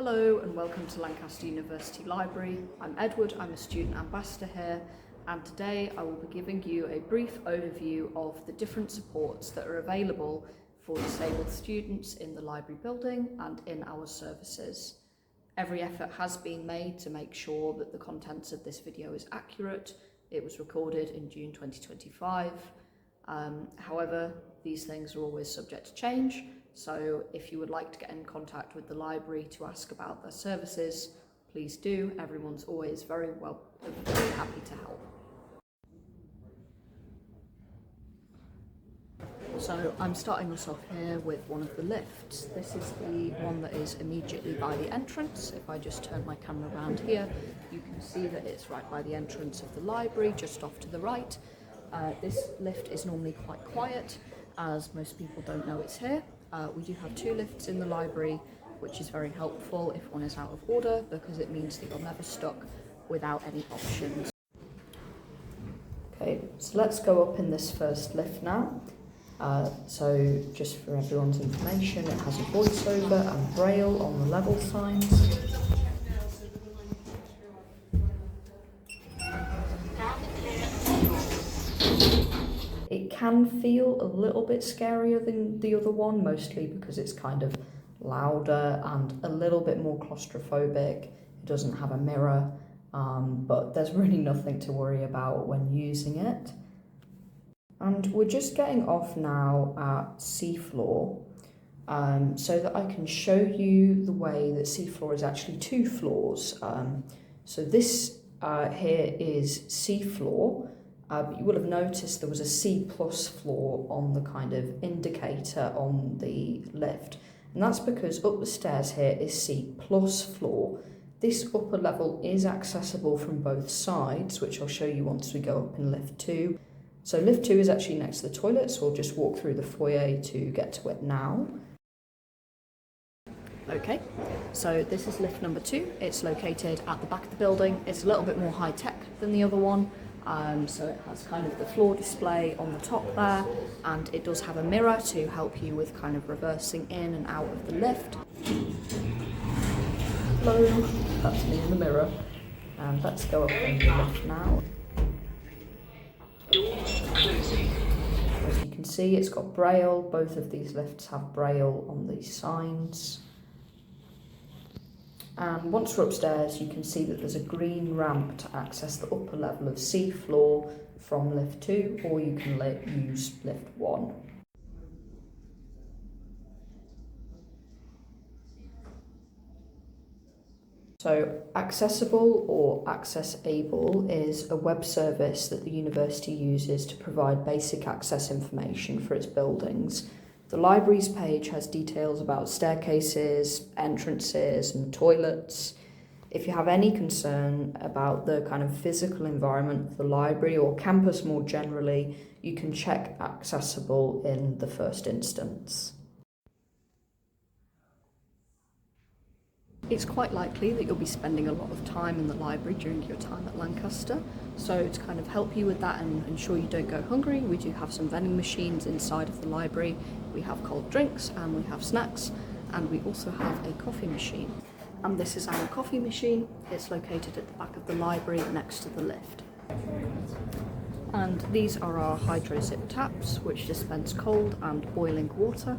Hello and welcome to Lancaster University Library. I'm Edward, I'm a student ambassador here, and today I will be giving you a brief overview of the different supports that are available for disabled students in the library building and in our services. Every effort has been made to make sure that the contents of this video is accurate. It was recorded in June 2025. However, these things are always subject to change. So if you would like to get in contact with the library to ask about their services, please do. Everyone's always very happy to help. So I'm starting us off here with one of the lifts. This is the one that is immediately by the entrance. If I just turn my camera around here, you can see that it's right by the entrance of the library, just off to the right. This lift is normally quite quiet, as most people don't know it's here. We do have two lifts in the library, which is very helpful if one is out of order, because it means that you're never stuck without any options. Okay, so let's go up in this first lift now. So just for everyone's information, it has a voiceover and braille on the level signs. It can feel a little bit scarier than the other one, mostly because it's kind of louder and a little bit more claustrophobic. It doesn't have a mirror, but there's really nothing to worry about when using it. And we're just getting off now at seafloor, so that I can show you the way that seafloor is actually two floors. So this here is seafloor. But you will have noticed there was a C+ floor on the kind of indicator on the lift. And that's because up the stairs here is C+ floor. This upper level is accessible from both sides, which I'll show you once we go up in lift 2. So lift 2 is actually next to the toilet, so we'll just walk through the foyer to get to it now. Okay, so this is lift number 2. It's located at the back of the building. It's a little bit more high tech than the other one. So it has kind of the floor display on the top there, and it does have a mirror to help you with kind of reversing in and out of the lift. Hello, that's me in the mirror. And let's go up in the lift now. Doors closing. As you can see, it's got braille. Both of these lifts have braille on these signs. And once we're upstairs, you can see that there's a green ramp to access the upper level of C floor from lift 2, or you can use lift 1. So AccessAble or AccessAble is a web service that the university uses to provide basic access information for its buildings. The library's page has details about staircases, entrances and toilets. If you have any concern about the kind of physical environment of the library or campus more generally, you can check AccessAble in the first instance. It's quite likely that you'll be spending a lot of time in the library during your time at Lancaster, so to kind of help you with that and ensure you don't go hungry, we do have some vending machines inside of the library. We have cold drinks and we have snacks, and we also have a coffee machine. And this is our coffee machine. It's located at the back of the library next to the lift. And these are our hydro zip taps, which dispense cold and boiling water.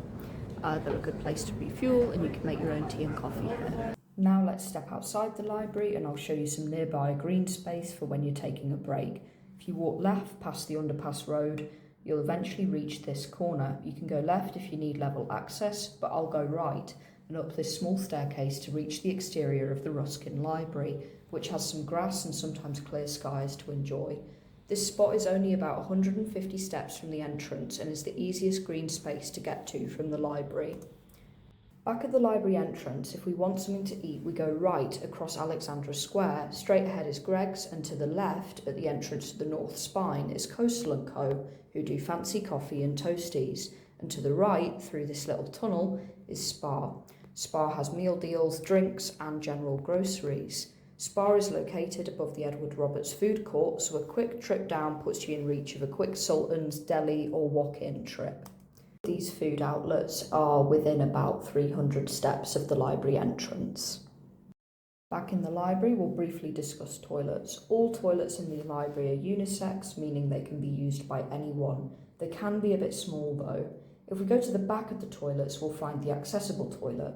They're a good place to refuel, and you can make your own tea and coffee here. Now let's step outside the library and I'll show you some nearby green space for when you're taking a break. If you walk left past the underpass road, you'll eventually reach this corner. You can go left if you need level access, but I'll go right and up this small staircase to reach the exterior of the Ruskin Library, which has some grass and sometimes clear skies to enjoy. This spot is only about 150 steps from the entrance and is the easiest green space to get to from the library. Back at the library entrance, if we want something to eat, we go right across Alexandra Square. Straight ahead is Greg's, and to the left, at the entrance to the North Spine, is Coastal & Co., who do fancy coffee and toasties. And to the right, through this little tunnel, is Spa. Spa has meal deals, drinks and general groceries. Spa is located above the Edward Roberts food court, so a quick trip down puts you in reach of a quick Sultan's, deli or walk-in trip. These food outlets are within about 300 steps of the library entrance. Back in the library, we'll briefly discuss toilets. All toilets in the library are unisex, meaning they can be used by anyone. They can be a bit small though. If we go to the back of the toilets, we'll find the AccessAble toilet.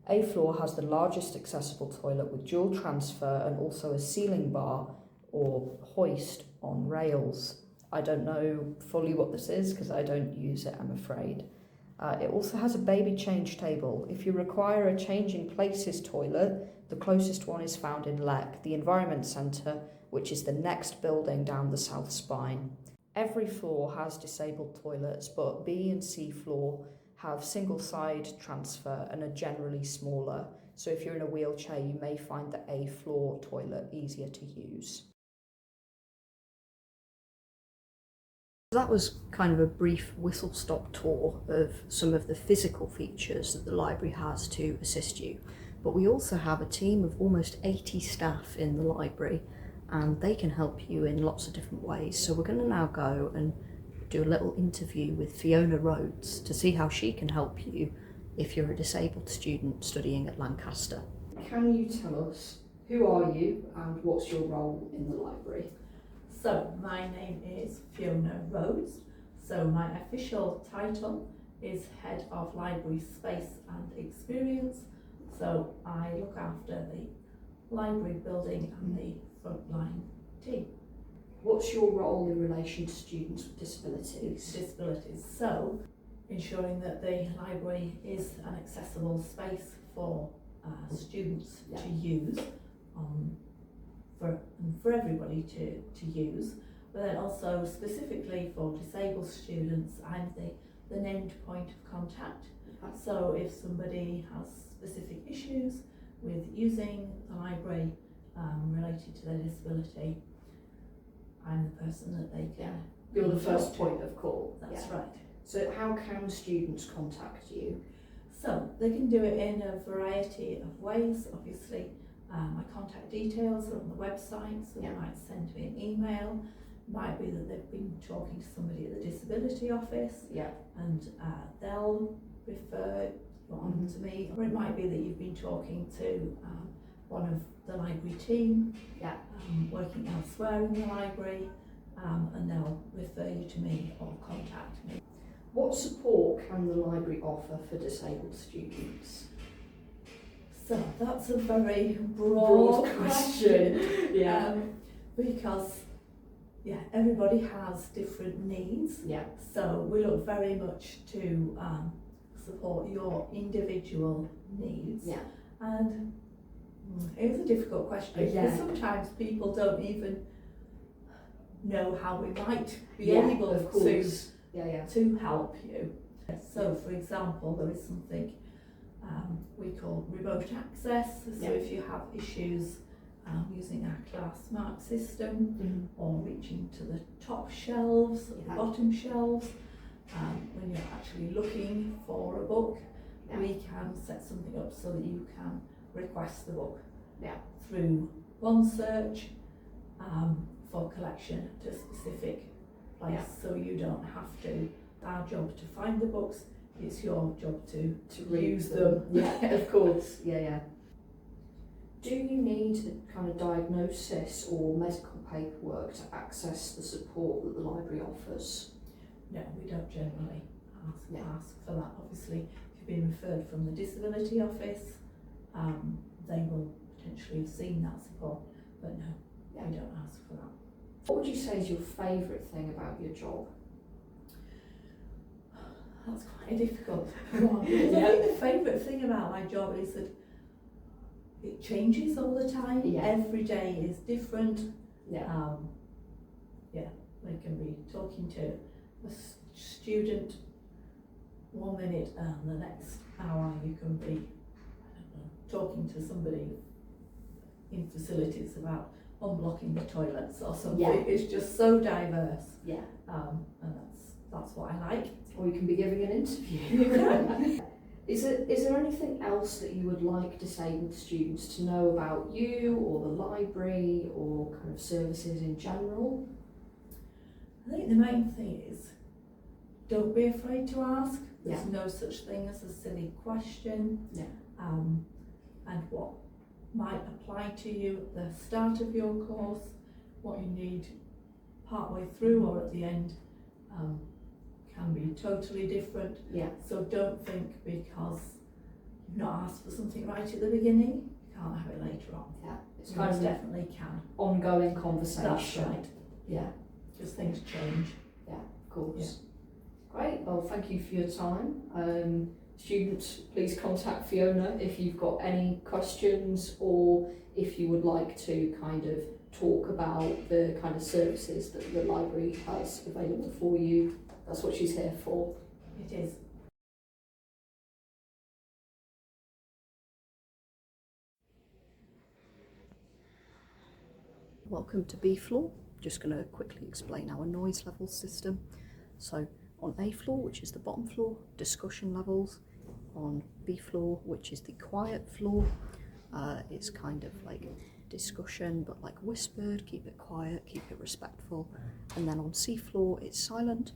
A floor has the largest accessible toilet with dual transfer and also a ceiling bar or hoist on rails. I don't know fully what this is because I don't use it, I'm afraid. It also has a baby change table. If you require a changing places toilet, the closest one is found in LEC, the Environment Centre, which is the next building down the south spine. Every floor has disabled toilets, but B and C floor have single side transfer and are generally smaller. So if you're in a wheelchair, you may find the A floor toilet easier to use. That was kind of a brief whistle-stop tour of some of the physical features that the library has to assist you. But we also have a team of almost 80 staff in the library, and they can help you in lots of different ways. So we're going to now go and do a little interview with Fiona Rhodes to see how she can help you if you're a disabled student studying at Lancaster. Can you tell us, who are you and what's your role in the library? So, my name is Fiona Rhodes. So, my official title is Head of Library Space and Experience. So, I look after the library building and the frontline team. What's your role in relation to students with disabilities? So, ensuring that the library is an accessible space for students to use. For everybody to use, but then also specifically for disabled students, I'm the named point of contact. So if somebody has specific issues with using the library related to their disability, I'm the person that they can. You're the first point of call. That's right. So how can students contact you? So they can do it in a variety of ways. Obviously, my contact details are on the website, so they might send me an email. It might be that they've been talking to somebody at the disability office, and they'll refer you on to me. Or it might be that you've been talking to one of the library team, working elsewhere in the library, and they'll refer you to me or contact me. What support can the library offer for disabled students? So that's a very broad question. Because everybody has different needs. So we look very much to support your individual needs. And it's a difficult question because sometimes people don't even know how we might be able to help you. So for example, there is something we call remote access. So if you have issues using our class mark system or reaching to the top shelves, or the bottom shelves, when you're actually looking for a book, we can set something up so that you can request the book through one search for collection to a specific place, so you don't have to. Our job to find the books, it's your job to use them. Of course. Do you need a kind of diagnosis or medical paperwork to access the support that the library offers? No, we don't generally ask for that. Obviously, if you've been referred from the disability office, they will potentially have seen that support, but no, we don't ask for that. What would you say is your favourite thing about your job? That's quite a difficult one. I think the favourite thing about my job is that it changes all the time. Every day is different. We can be talking to a student 1 minute and the next hour you can be, talking to somebody in facilities about unblocking the toilets or something. It's just so diverse. And that's what I like. Or you can be giving an interview. Is there anything else that you would like disabled students to know about you or the library or kind of services in general? I think the main thing is don't be afraid to ask. There's no such thing as a silly question. And what might apply to you at the start of your course, what you need partway through or at the end can be totally different. So don't think because you've not asked for something right at the beginning, you can't have it later on. It's kind of definitely can. Ongoing conversation. That's right. Just things change. Of course. Great, well thank you for your time. Students, please contact Fiona if you've got any questions or if you would like to kind of talk about the kind of services that the library has available for you. That's what she's here for. It is. Welcome to B floor. Just going to quickly explain our noise level system. So on A floor, which is the bottom floor, discussion levels. On B floor, which is the quiet floor, it's kind of like discussion but like whispered, keep it quiet, keep it respectful. And then on C floor it's silent,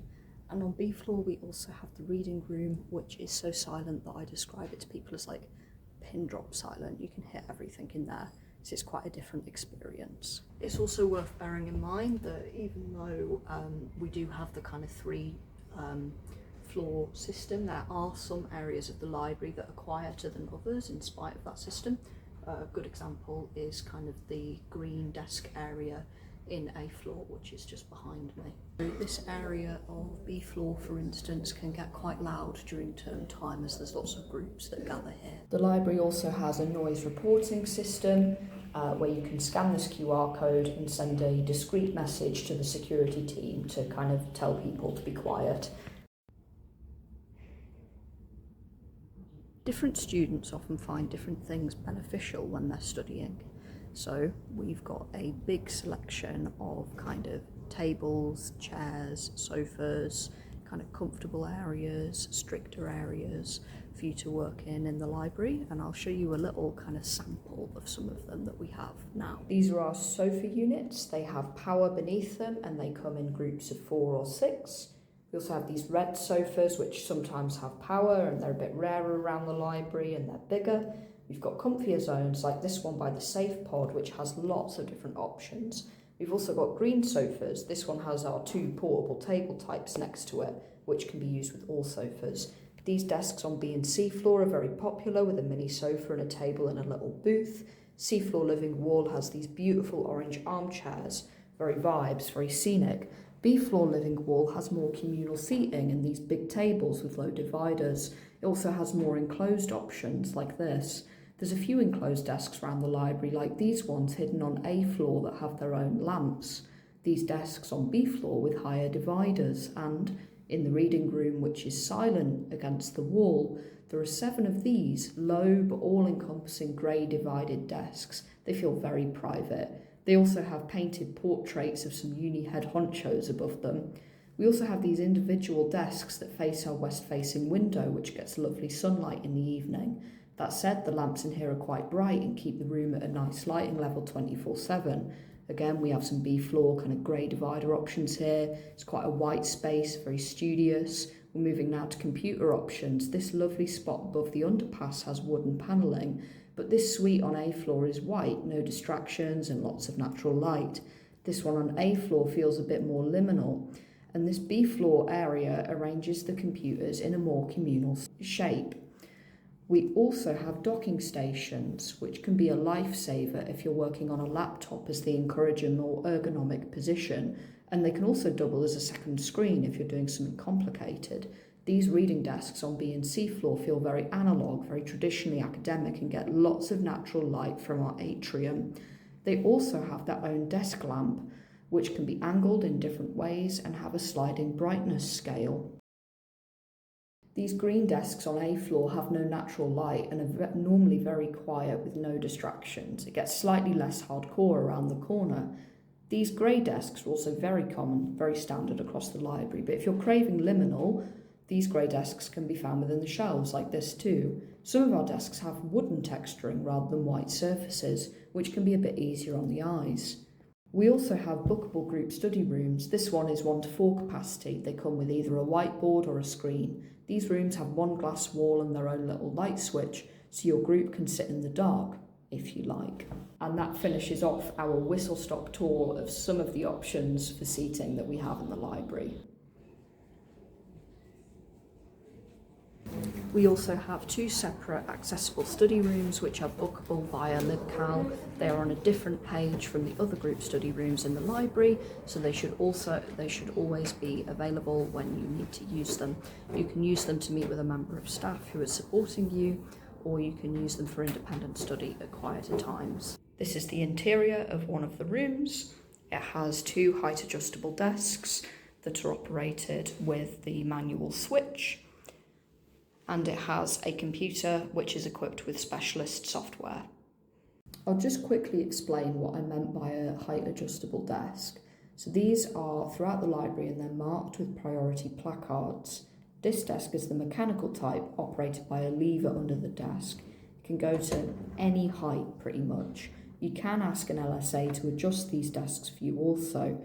and on B floor we also have the reading room, which is so silent that I describe it to people as like pin drop silent. You can hear everything in there, so it's quite a different experience. It's also worth bearing in mind that even though we do have the kind of three floor system, there are some areas of the library that are quieter than others in spite of that system. A good example is kind of the green desk area in A floor, which is just behind me. This area of B floor, for instance, can get quite loud during term time as there's lots of groups that gather here. The library also has a noise reporting system where you can scan this QR code and send a discreet message to the security team to kind of tell people to be quiet. Different students often find different things beneficial when they're studying. So we've got a big selection of kind of tables, chairs, sofas, kind of comfortable areas, stricter areas for you to work in the library, and I'll show you a little kind of sample of some of them that we have now. These are our sofa units. They have power beneath them and they come in groups of 4 or 6. We also have these red sofas which sometimes have power and they're a bit rarer around the library and they're bigger. We've got comfier zones like this one by the Safe Pod, which has lots of different options. We've also got green sofas. This one has our 2 portable table types next to it, which can be used with all sofas. These desks on B and C floor are very popular with a mini sofa and a table and a little booth. C floor living wall has these beautiful orange armchairs, very vibes, very scenic. B floor living wall has more communal seating and these big tables with low dividers. It also has more enclosed options like this. There's a few enclosed desks around the library like these ones hidden on A floor that have their own lamps. These desks on B floor with higher dividers, and in the reading room, which is silent against the wall, there are 7 of these low but all-encompassing grey divided desks. They feel very private. They also have painted portraits of some uni head honchos above them. We also have these individual desks that face our west-facing window, which gets lovely sunlight in the evening. That said, the lamps in here are quite bright and keep the room at a nice lighting level 24/7. Again, we have some B floor kind of grey divider options here. It's quite a white space, very studious. We're moving now to computer options. This lovely spot above the underpass has wooden panelling, but this suite on A floor is white, no distractions and lots of natural light. This one on A floor feels a bit more liminal, and this B floor area arranges the computers in a more communal shape. We also have docking stations, which can be a lifesaver if you're working on a laptop, as they encourage a more ergonomic position, and they can also double as a second screen if you're doing something complicated. These reading desks on B and C floor feel very analogue, very traditionally academic, and get lots of natural light from our atrium. They also have their own desk lamp, which can be angled in different ways and have a sliding brightness scale. These green desks on A floor have no natural light and are normally very quiet with no distractions. It gets slightly less hardcore around the corner. These grey desks are also very common, very standard across the library, but if you're craving liminal, these grey desks can be found within the shelves like this too. Some of our desks have wooden texturing rather than white surfaces, which can be a bit easier on the eyes. We also have bookable group study rooms. This one is 1:4 capacity. They come with either a whiteboard or a screen. These rooms have one glass wall and their own little light switch, so your group can sit in the dark. if you like. And that finishes off our whistle-stop tour of some of the options for seating that we have in the library. We also have 2 separate accessible study rooms which are bookable via LibCal. They are on a different page from the other group study rooms in the library, so they should always be available when you need to use them. You can use them to meet with a member of staff who is supporting you, or you can use them for independent study at quieter times. This is the interior of one of the rooms. It has 2 height adjustable desks that are operated with the manual switch, and it has a computer which is equipped with specialist software. I'll just quickly explain what I meant by a height adjustable desk. So these are throughout the library and they're marked with priority placards. This desk is the mechanical type, operated by a lever under the desk. It can go to any height pretty much. You can ask an LSA to adjust these desks for you also.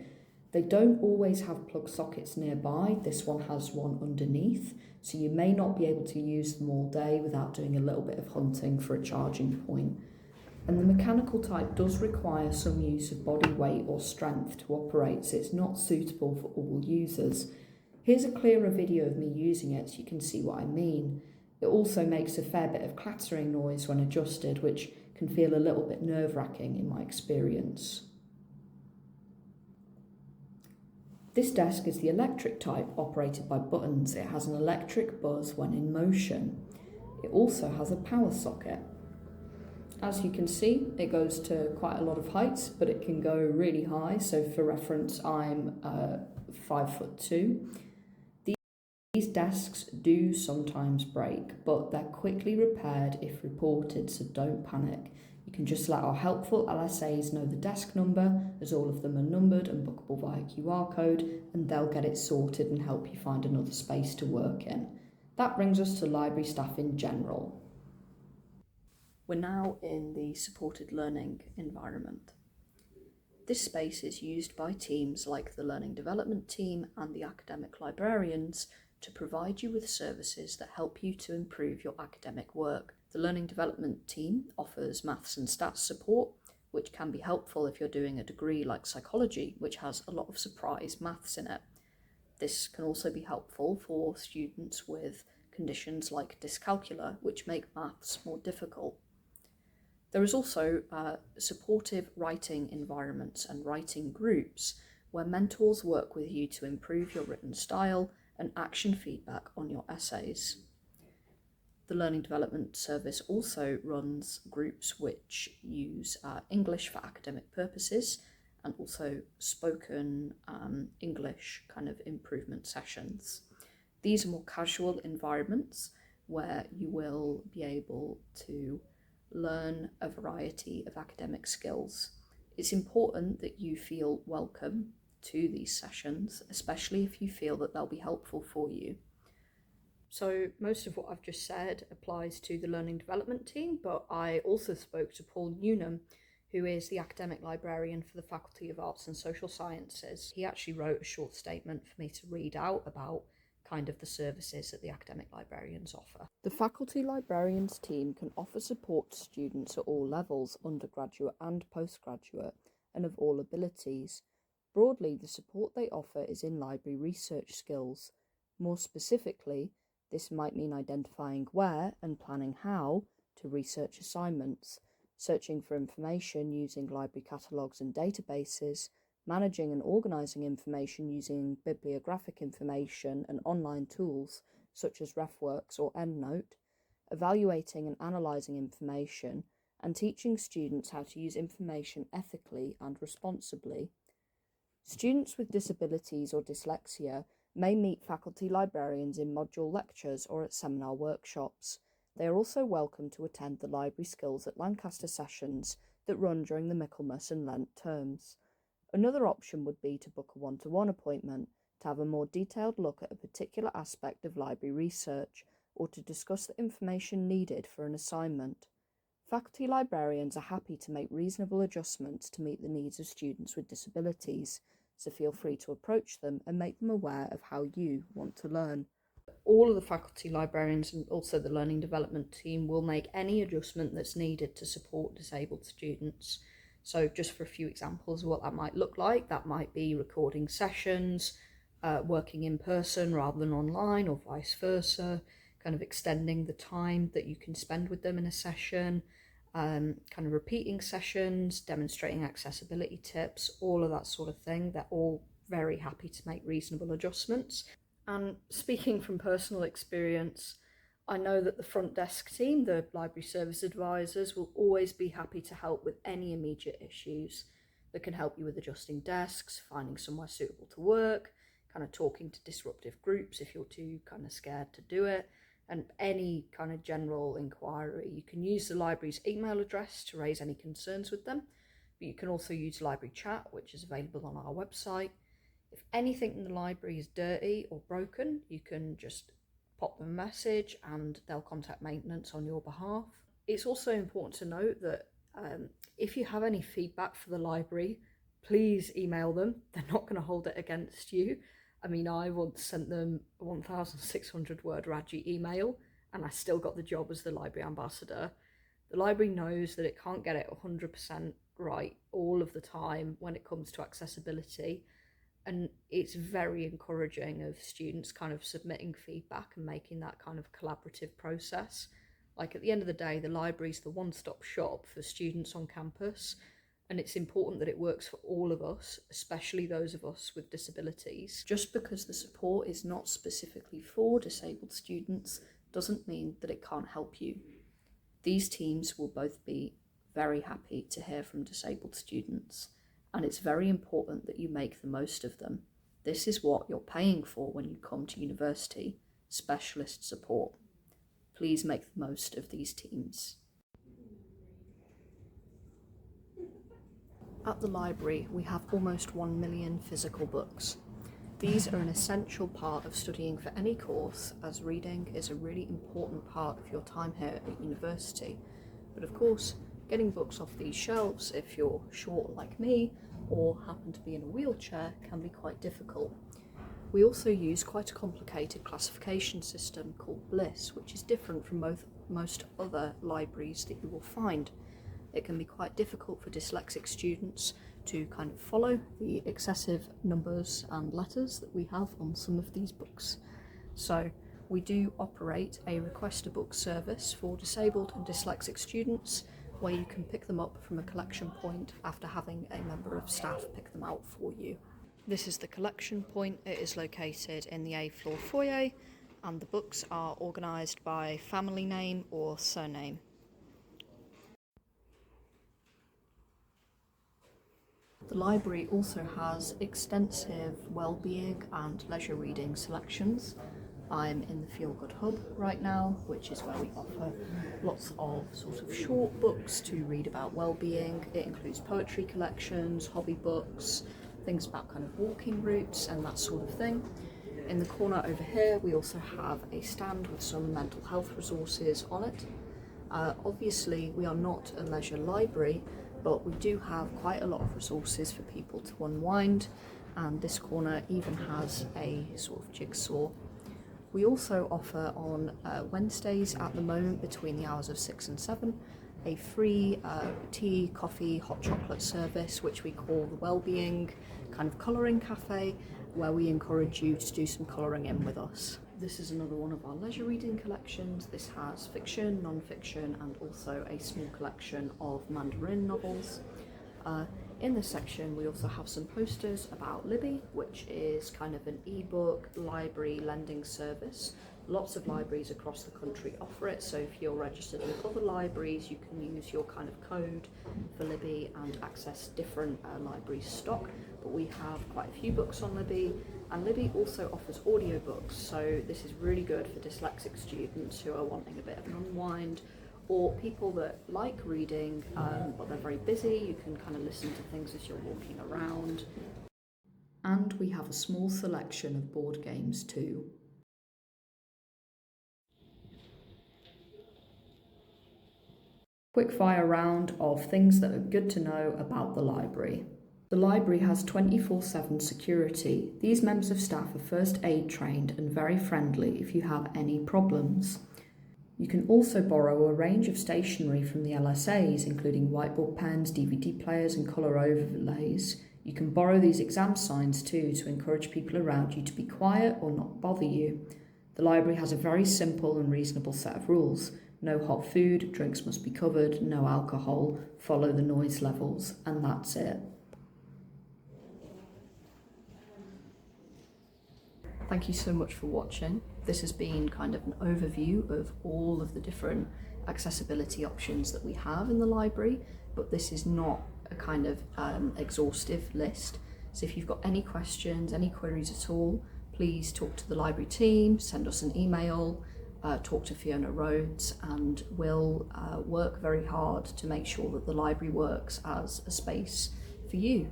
They don't always have plug sockets nearby. This one has one underneath, so you may not be able to use them all day without doing a little bit of hunting for a charging point. And the mechanical type does require some use of body weight or strength to operate, so it's not suitable for all users. Here's a clearer video of me using it so you can see what I mean. It also makes a fair bit of clattering noise when adjusted, which can feel a little bit nerve-wracking in my experience. This desk is the electric type, operated by buttons. It has an electric buzz when in motion. It also has a power socket. As you can see, it goes to quite a lot of heights, but it can go really high. So for reference, I'm 5'2". These desks do sometimes break, but they're quickly repaired if reported, so don't panic. You can just let our helpful LSAs know the desk number, as all of them are numbered and bookable via QR code, and they'll get it sorted and help you find another space to work in. That brings us to library staff in general. We're now in the supported learning environment. This space is used by teams like the Learning Development team and the academic librarians to provide you with services that help you to improve your academic work. The Learning Development team offers maths and stats support, which can be helpful if you're doing a degree like psychology, which has a lot of surprise maths in it. This can also be helpful for students with conditions like dyscalculia, which make maths more difficult. There is also supportive writing environments and writing groups where mentors work with you to improve your written style and action feedback on your essays. The Learning Development Service also runs groups which use English for academic purposes and also spoken English kind of improvement sessions. These are more casual environments where you will be able to learn a variety of academic skills. It's important that you feel welcome to these sessions, especially if you feel that they'll be helpful for you. So most of what I've just said applies to the Learning Development team, but I also spoke to Paul Newnham, who is the academic librarian for the Faculty of Arts and Social Sciences. He actually wrote a short statement for me to read out about kind of the services that the academic librarians offer. The faculty librarians team can offer support to students at all levels, undergraduate and postgraduate, and of all abilities. Broadly, the support they offer is in library research skills. More specifically, this might mean identifying where and planning how to research assignments, searching for information using library catalogues and databases, managing and organising information using bibliographic information and online tools such as RefWorks or EndNote, evaluating and analysing information, and teaching students how to use information ethically and responsibly. Students with disabilities or dyslexia may meet faculty librarians in module lectures or at seminar workshops. They are also welcome to attend the library skills at Lancaster sessions that run during the Michaelmas and Lent terms. Another option would be to book a one-to-one appointment to have a more detailed look at a particular aspect of library research or to discuss the information needed for an assignment. Faculty librarians are happy to make reasonable adjustments to meet the needs of students with disabilities, so feel free to approach them and make them aware of how you want to learn. all of the faculty librarians and also the learning development team will make any adjustment that's needed to support disabled students. So just for a few examples of what that might look like, that might be recording sessions, working in person rather than online or vice versa, kind of extending the time that you can spend with them in a session, kind of repeating sessions, demonstrating accessibility tips, all of that sort of thing. They're all very happy to make reasonable adjustments. And speaking from personal experience, I know that the front desk team, the library service advisors, will always be happy to help with any immediate issues that can help you with adjusting desks, finding somewhere suitable to work, kind of talking to disruptive groups if you're too kind of scared to do it, and any kind of general inquiry. You can use the library's email address to raise any concerns with them, but you can also use library chat, which is available on our website. If anything in the library is dirty or broken, you can just pop them a message and they'll contact maintenance on your behalf. It's also important to note that if you have any feedback for the library, please email them. They're not going to hold it against you. I mean, I once sent them a 1,600 word Raji email and I still got the job as the library ambassador. The library knows that it can't get it 100% right all of the time when it comes to accessibility. And it's very encouraging of students kind of submitting feedback and making that kind of collaborative process. Like at the end of the day, the library is the one-stop shop for students on campus, and it's important that it works for all of us, especially those of us with disabilities. Just because the support is not specifically for disabled students doesn't mean that it can't help you. These teams will both be very happy to hear from disabled students, and it's very important that you make the most of them. This is what you're paying for when you come to university: specialist support. Please make the most of these teams. At the library, we have almost 1 million physical books. These are an essential part of studying for any course, as reading is a really important part of your time here at university. But of course, getting books off these shelves, if you're short like me or happen to be in a wheelchair, can be quite difficult. We also use quite a complicated classification system called BLISS, which is different from most other libraries that you will find. It can be quite difficult for dyslexic students to kind of follow the excessive numbers and letters that we have on some of these books. So we do operate a request a book service for disabled and dyslexic students, where you can pick them up from a collection point after having a member of staff pick them out for you. This is the collection point. It is located in the A floor foyer, and the books are organised by family name or surname. The library also has extensive wellbeing and leisure reading selections. I'm in the Feel Good Hub right now, which is where we offer lots of sort of short books to read about wellbeing. It includes poetry collections, hobby books, things about kind of walking routes and that sort of thing. In the corner over here, we also have a stand with some mental health resources on it. Obviously, we are not a leisure library, but we do have quite a lot of resources for people to unwind, and this corner even has a sort of jigsaw. We also offer on Wednesdays at the moment between the hours of 6 and 7 a free tea, coffee, hot chocolate service, which we call the Wellbeing kind of colouring cafe, where we encourage you to do some colouring in with us. This is another one of our leisure reading collections. This has fiction, non-fiction, and also a small collection of Mandarin novels. In this section, we also have some posters about Libby, which is kind of an e-book library lending service. Lots of libraries across the country offer it, so if you're registered with other libraries, you can use your kind of code for Libby and access different libraries' stock. But we have quite a few books on Libby, and Libby also offers audiobooks, so this is really good for dyslexic students who are wanting a bit of an unwind, or people that like reading but they're very busy. You can kind of listen to things as you're walking around. And we have a small selection of board games too. Quick fire round of things that are good to know about the library. The library has 24/7 security. These members of staff are first aid trained and very friendly if you have any problems. You can also borrow a range of stationery from the LSAs, including whiteboard pens, DVD players and colour overlays. You can borrow these exam signs too to encourage people around you to be quiet or not bother you. The library has a very simple and reasonable set of rules. No hot food, drinks must be covered, no alcohol, follow the noise levels, and that's it. Thank you so much for watching. This has been kind of an overview of all of the different accessibility options that we have in the library, but this is not a kind of exhaustive list. So if you've got any questions, any queries at all, please talk to the library team, send us an email, talk to Fiona Rhodes, and we'll work very hard to make sure that the library works as a space for you.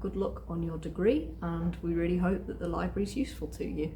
Good luck on your degree, and we really hope that the library is useful to you.